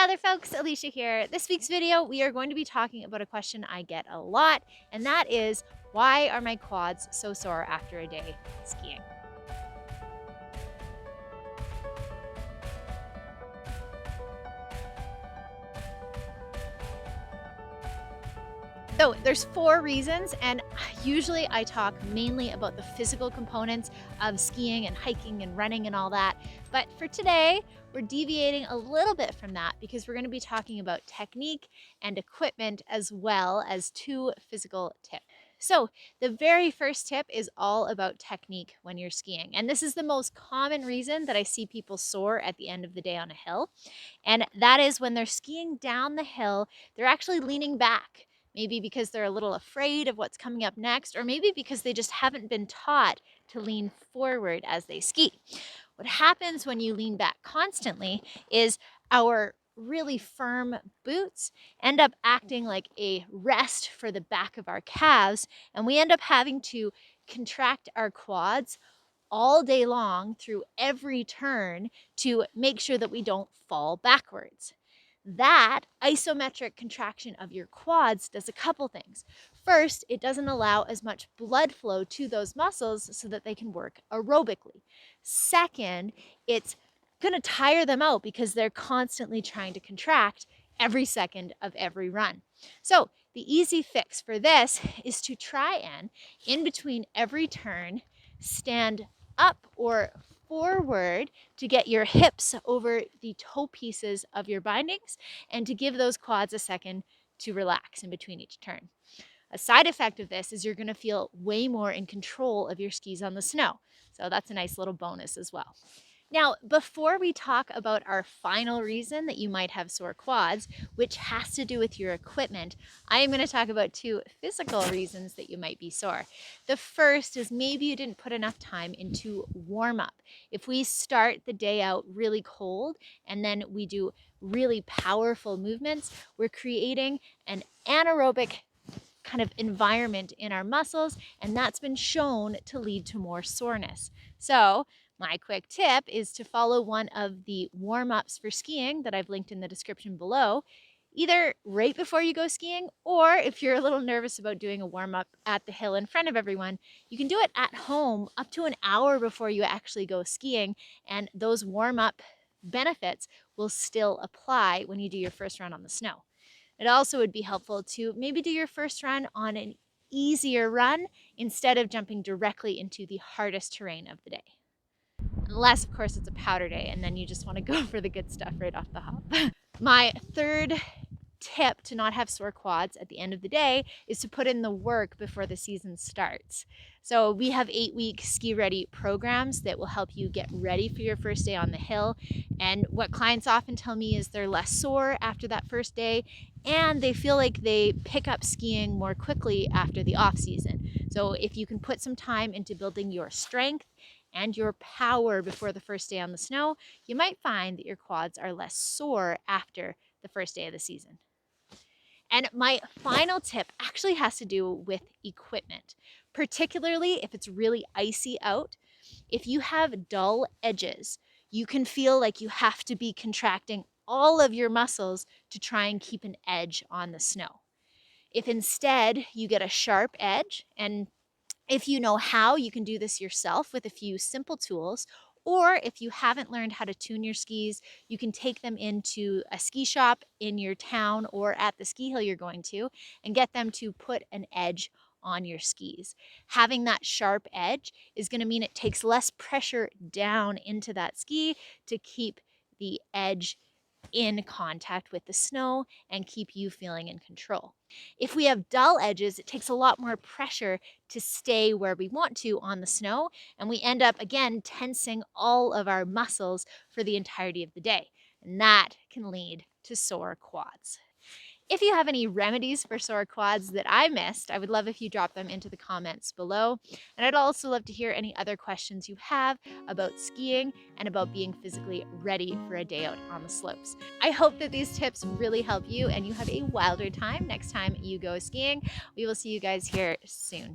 WILDR Folks, Alicia here. This week's video, we are going to be talking about a question I get a lot, and that is, why are my quads so sore after a day skiing? So there's 4 reasons, and usually I talk mainly about the physical components of skiing and hiking and running and all that. But for today, we're deviating a little bit from that because we're going to be talking about technique and equipment as well as 2 physical tips. So the very first tip is all about technique when you're skiing. And this is the most common reason that I see people sore at the end of the day on a hill. And that is when they're skiing down the hill, they're actually leaning back. Maybe because they're a little afraid of what's coming up next, or maybe because they just haven't been taught to lean forward as they ski. What happens when you lean back constantly is our really firm boots end up acting like a rest for the back of our calves, and we end up having to contract our quads all day long through every turn to make sure that we don't fall backwards. That isometric contraction of your quads does a couple things. First, it doesn't allow as much blood flow to those muscles so that they can work aerobically. Second, it's going to tire them out because they're constantly trying to contract every second of every run. So the easy fix for this is to try and, in between every turn, stand up or forward to get your hips over the toe pieces of your bindings and to give those quads a second to relax in between each turn. A side effect of this is you're going to feel way more in control of your skis on the snow. So that's a nice little bonus as well. Now, before we talk about our final reason that you might have sore quads, which has to do with your equipment, I am going to talk about 2 physical reasons that you might be sore. The first is maybe you didn't put enough time into warm up. If we start the day out really cold and then we do really powerful movements, we're creating an anaerobic kind of environment in our muscles, and that's been shown to lead to more soreness. So my quick tip is to follow one of the warm-ups for skiing that I've linked in the description below, either right before you go skiing, or if you're a little nervous about doing a warm-up at the hill in front of everyone, you can do it at home up to an hour before you actually go skiing, and those warm-up benefits will still apply when you do your first run on the snow. It also would be helpful to maybe do your first run on an easier run instead of jumping directly into the hardest terrain of the day. Unless, of course, it's a powder day and then you just want to go for the good stuff right off the hop. My third tip to not have sore quads at the end of the day is to put in the work before the season starts. So we have 8-week ski ready programs that will help you get ready for your first day on the hill. And what clients often tell me is they're less sore after that first day, and they feel like they pick up skiing more quickly after the off season. So if you can put some time into building your strength and your power before the first day on the snow, you might find that your quads are less sore after the first day of the season. And my final tip actually has to do with equipment, particularly if it's really icy out. If you have dull edges, you can feel like you have to be contracting all of your muscles to try and keep an edge on the snow. If instead you get a sharp edge, and if you know how, you can do this yourself with a few simple tools. Or if you haven't learned how to tune your skis, you can take them into a ski shop in your town or at the ski hill you're going to and get them to put an edge on your skis. Having that sharp edge is going to mean it takes less pressure down into that ski to keep the edge in contact with the snow and keep you feeling in control. If we have dull edges, it takes a lot more pressure to stay where we want to on the snow, and we end up again tensing all of our muscles for the entirety of the day, and that can lead to sore quads. If you have any remedies for sore quads that I missed, I would love if you drop them into the comments below. And I'd also love to hear any other questions you have about skiing and about being physically ready for a day out on the slopes. I hope that these tips really help you and you have a wilder time next time you go skiing. We will see you guys here soon.